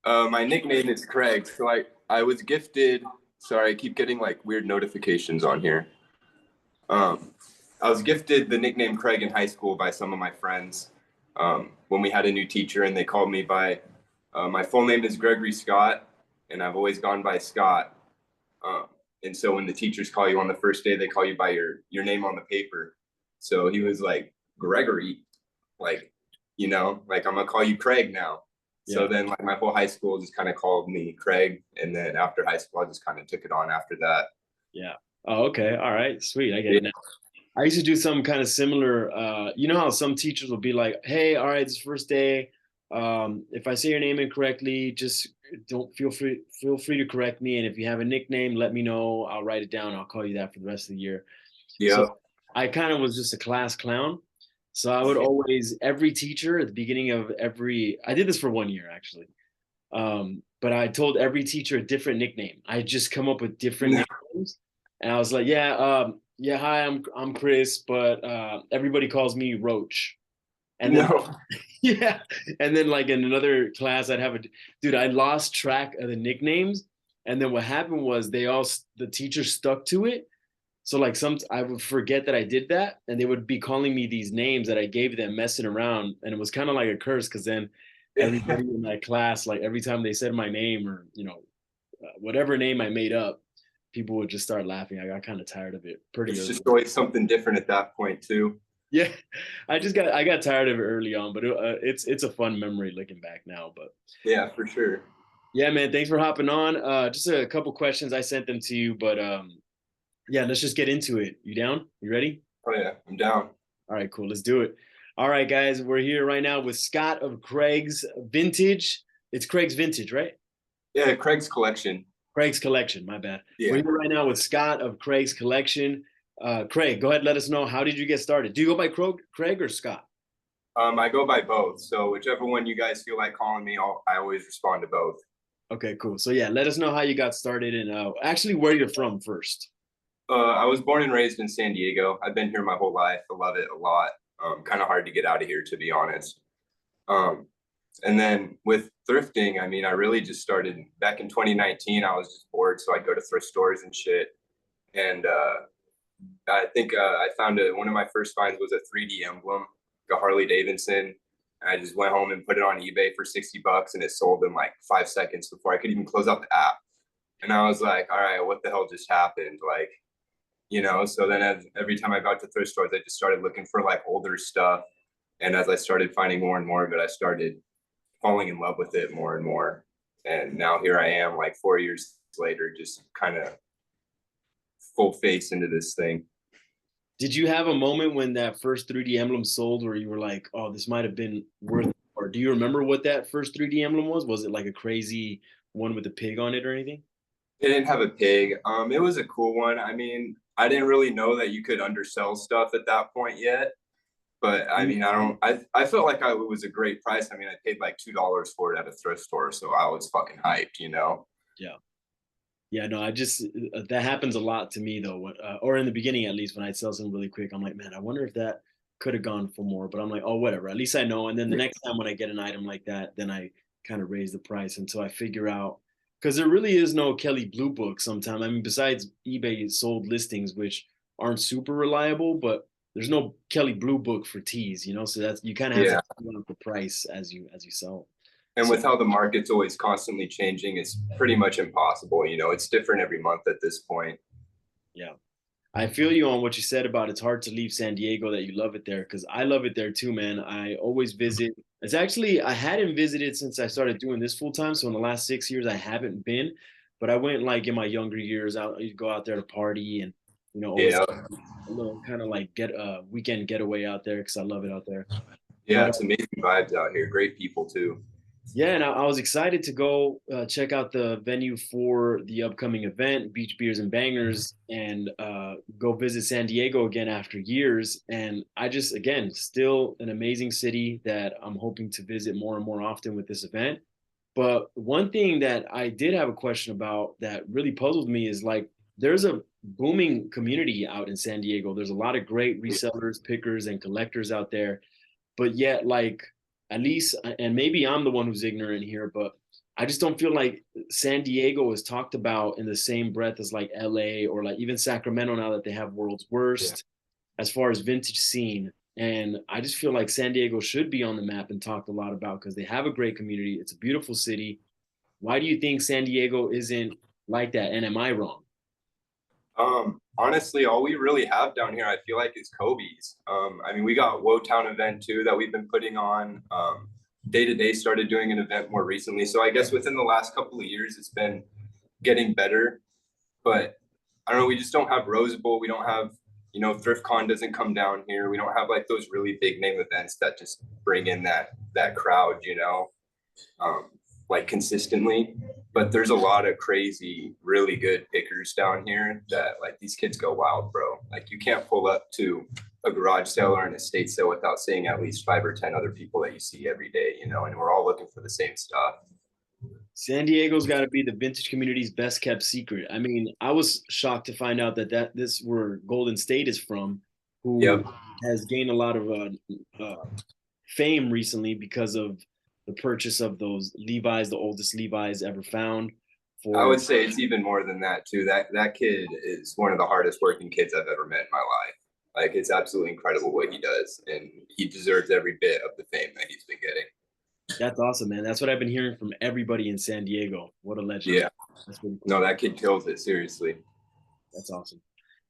My nickname is Craig. So I was gifted. Sorry, I keep getting like weird notifications on here. Um, I was gifted the nickname Craig in high school by some of my friends. When we had a new teacher, and they called me by my full name is Gregory Scott, and I've always gone by Scott. And so when the teachers call you on the first day, they call you by your name on the paper. So he was like, Gregory, like, like I'm gonna call you Craig now. So Yeah. then like my whole high school just kind of called me Craig. And then after high school, I just kind of took it on after that. Yeah. Oh, okay. All right. Sweet. I get Yeah. it now. I used to do something kind of similar. You know how some teachers will be like, "Hey, all right, it's first day. If I say your name incorrectly, just don't feel free to correct me. And if you have a nickname, let me know. I'll write it down. I'll call you that for the rest of the year." So Yep. I kind of was just a class clown. So I would always, every teacher at the beginning of every, I did this for 1 year actually. But I told every teacher a different nickname. I just come up with different No. nicknames, and I was like, "Yeah, yeah, hi, I'm Chris, but everybody calls me Roach." And then No. yeah, and then like in another class, I'd have a dude. I lost track of the nicknames, and then what happened was the teacher stuck to it. So like I would forget that I did that, and they would be calling me these names that I gave them, messing around, and it was kind of like a curse because then everybody in my class, like every time they said my name or whatever name I made up, people would just start laughing. I got kind of tired of it pretty It's early. just always something different at that point too. Yeah, I got tired of it early on, but it's a fun memory looking back now. But Yeah, for sure. yeah, man, thanks for hopping on. Just a couple questions. I sent them to you, but yeah, let's just get into it. You down? You ready? Oh yeah, I'm down. All right, cool. Let's do it. All right, guys, we're here right now with Scott of Kregs Vintage. It's Kregs Vintage, right? Yeah, Craig's collection. Kregs Collection. My bad. We're Yeah. here right now with Scott of Kregs Collection. Craig, go ahead. Let us know, how did you get started? Do you go by Craig or Scott? I go by both. So whichever one you guys feel like calling me, I always respond to both. Okay, cool. So yeah, let us know how you got started and actually where you're from first. I was born and raised in San Diego. I've been here my whole life. I love it a lot. Kind of hard to get out of here, to be honest. Um, and then with thrifting, I mean, I really just started back in 2019. I was just bored, so I'd go to thrift stores and shit. And I think I found one of my first finds was a 3D emblem, like a Harley Davidson. And I just went home and put it on eBay for $60, and it sold in like 5 seconds before I could even close out the app. And I was like, all right, what the hell just happened? Like, so then every time I got to thrift stores, I just started looking for like older stuff. And as I started finding more and more of it, I started falling in love with it more and more. And now here I am, like 4 years later, just kind of full face into this thing. Did you have a moment when that first 3D emblem sold where you were like, oh, this might have been worth it? Or do you remember what that first 3D emblem was? Was it like a crazy one with a pig on it or anything? It didn't have a pig. It was a cool one. I mean, I didn't really know that you could undersell stuff at that point yet. But I mean, I felt like it was a great price. I mean, I paid like $2 for it at a thrift store. So I was fucking hyped. Yeah. Yeah, no, that happens a lot to me though, or in the beginning at least when I sell something really quick, I'm like, man, I wonder if that could have gone for more, but I'm like, oh, whatever. At least I know. And then the next time when I get an item like that, then I kind of raise the price until I figure out, because there really is no Kelly Blue Book sometimes. I mean, besides eBay sold listings, which aren't super reliable, but there's no Kelly Blue Book for teas. So that's you kind of have to Yeah. figure out the price as you sell. And So with how the market's always constantly changing, it's pretty much impossible. It's different every month at this point. yeah. I feel you on what you said about it's hard to leave San Diego, that you love it there, because I love it there too, man. I always visit. It's actually, I hadn't visited since I started doing this full time. So in the last 6 years, I haven't been, but I went like in my younger years out, you go out there to party and, always Yeah. a little kind of like get a weekend getaway out there because I love it out there. Yeah. But It's amazing vibes out here. Great people too. yeah, and I was excited to go check out the venue for the upcoming event, Beach Beers and Bangers, and go visit San Diego again after years. And I just, again, still an amazing city that I'm hoping to visit more and more often with this event. But one thing that I did have a question about that really puzzled me is like, there's a booming community out in San Diego. There's a lot of great resellers, pickers, and collectors out there, but yet like, at least, and maybe I'm the one who's ignorant here, but I just don't feel like San Diego is talked about in the same breath as like LA or like even Sacramento now that they have world's Yeah. worst as far as vintage scene. And I just feel like San Diego should be on the map and talked a lot about because they have a great community. It's a beautiful city. Why do you think San Diego isn't like that? And am I wrong? Honestly, all we really have down here, I feel like, is Kobe's. I mean, we got Wotown event too that we've been putting on. Day to Day started doing an event more recently. So I guess within the last couple of years, it's been getting better. But I don't know, we just don't have Rose Bowl. We don't have, ThriftCon doesn't come down here. We don't have like those really big name events that just bring in that crowd, um, like consistently. But there's a lot of crazy, really good pickers down here that like these kids go wild, bro. Like you can't pull up to a garage sale or an estate sale without seeing at least 5 or 10 other people that you see every day, and we're all looking for the same stuff. San Diego's got to be the vintage community's best kept secret. I mean, I was shocked to find out that this where Golden State is from, who Yep. has gained a lot of fame recently because of the purchase of those Levi's, the oldest Levi's ever found. I For would say it's even more than that too. That kid is one of the hardest working kids I've ever met in my life. Like it's absolutely incredible what he does, and he deserves every bit of the fame that he's been getting. that's awesome, man. That's what I've been hearing from everybody in San Diego. What a legend. Yeah, That's really no, cool. that kid kills it, seriously. That's awesome.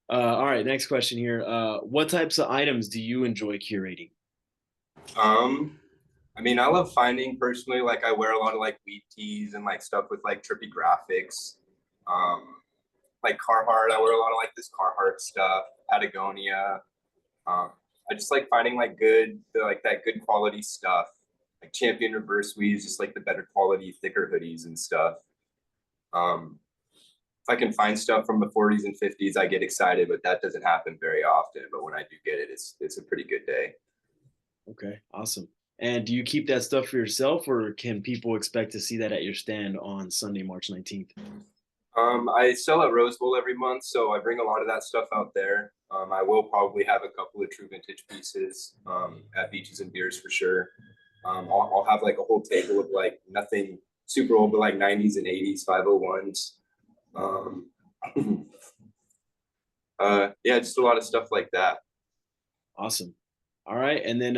All right, next question here. What types of items do you enjoy curating? Um, I mean, I love finding personally. Like, I wear a lot of like weed tees and like stuff with like trippy graphics. Um, like Carhartt, I wear a lot of like this Carhartt stuff. Patagonia. Um, I just like finding like like that good quality stuff. Like Champion reverse weaves, just like the better quality, thicker hoodies and stuff. Um, if I can find stuff from the 40s and 50s, I get excited, but that doesn't happen very often. But when I do get it, it's a pretty good day. Okay, awesome. And do you keep that stuff for yourself, or can people expect to see that at your stand on Sunday, March 19th? I sell at Rose Bowl every month, so I bring a lot of that stuff out there. I will probably have a couple of true vintage pieces at Beaches and Beers for sure. I'll have like a whole table of like nothing super old, but like 90s and 80s 501s. Um, yeah, just a lot of stuff like that. Awesome. All right. And then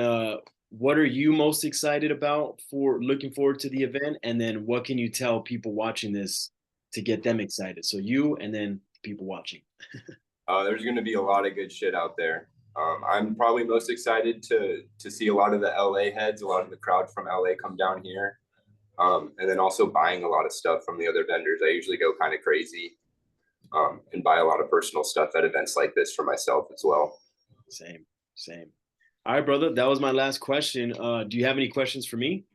what are you most excited about for looking forward to the event? And then what can you tell people watching this to get them excited? So you and then people watching. There's going to be a lot of good shit out there. I'm probably most excited to see a lot of the LA heads, a lot of the crowd from LA come down here, and then also buying a lot of stuff from the other vendors. I usually go kind of crazy and buy a lot of personal stuff at events like this for myself as well. Same, same. All right, brother. That was my last question. Do you have any questions for me?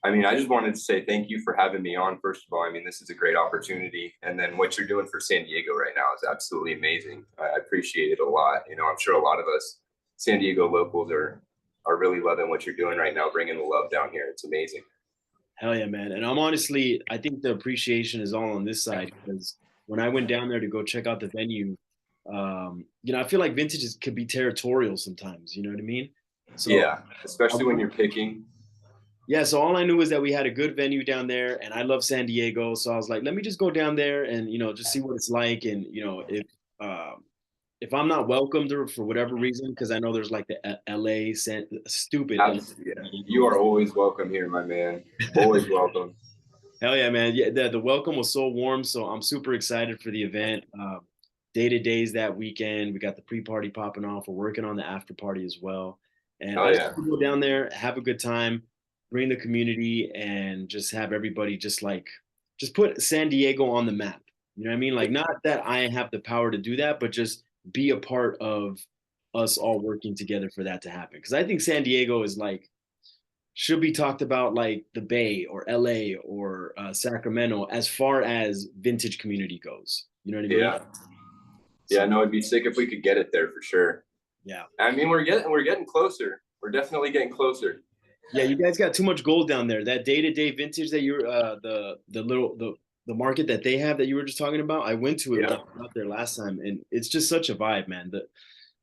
I mean, I just wanted to say thank you for having me on. First of all, I mean, this is a great opportunity. And then what you're doing for San Diego right now is absolutely amazing. I appreciate it a lot. I'm sure a lot of us San Diego locals are really loving what you're doing right now, bringing the love down here. It's amazing. Hell yeah, man. And I think the appreciation is all on this side because when I went down there to go check out the venue, I feel like vintages could be territorial sometimes. You know what I mean? So Yeah, especially when you're picking. yeah, so all I knew was that we had a good venue down there, and I love San Diego. So I was like, let me just go down there and just see what it's like. And if I'm not welcomed or for whatever reason, because I know there's like the LA stupid. Yeah. You are always welcome here, my man. Always welcome. Hell yeah, man! Yeah, the welcome was so warm, so I'm super excited for the event. Day to days that weekend, we got the pre-party popping off. We're working on the after party as well, and Oh I just yeah. want to go down there, have a good time, bring the community, and just have everybody just put San Diego on the map. You know what I mean? Like, not that I have the power to do that, but just be a part of us all working together for that to happen. Because I think San Diego is like should be talked about like the Bay or LA or Sacramento as far as vintage community goes. You know what I mean? Yeah. Yeah, So no, it'd be sick if we could get it there for sure. yeah, I mean, we're getting closer. We're definitely getting closer. yeah. You guys got too much gold down there. That day to day vintage that you're the market that they have that you were just talking about. I went to it when I Yeah. was out there last time, and it's just such a vibe, man.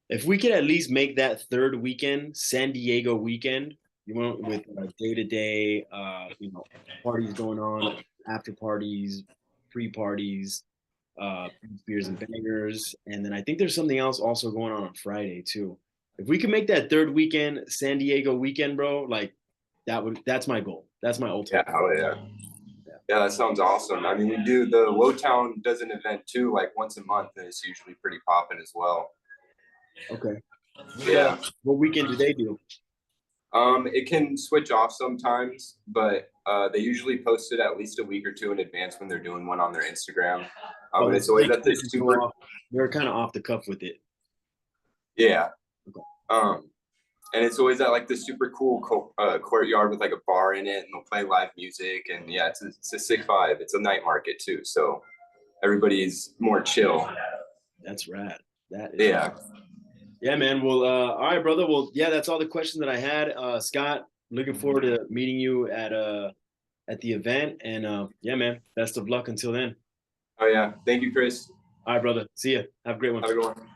If we could at least make that third weekend San Diego weekend, You went with day to day, parties going on, after parties, pre parties, beers and bangers, and then I think there's something else also going on Friday too. If we can make that third weekend San Diego weekend, bro, like that's my goal. That's my Yeah, ultimate. hell yeah. Yeah. Yeah, that sounds awesome. I mean, we do the Lowtown does an event too, like once a month, and it's usually pretty popping as well. Okay. What, Yeah. what weekend do they do? It can switch off sometimes, but they usually post it at least a week or two in advance when they're doing one on their Instagram. Oh, And it's always at this super, they're kind of off the cuff with it. yeah. Okay. And it's always at like this super cool courtyard with like a bar in it, and they'll play live music. And yeah, it's a sick vibe. It's a night market too, so everybody's more chill. That's rad. That is Yeah. rad. Yeah, man. Well, all right, brother. Well, yeah, that's all the questions that I had. Scott, looking forward to meeting you at the event. And yeah, man, best of luck until then. Oh yeah. Thank you, Chris. All right, brother. See ya. Have a great one. Have a good one.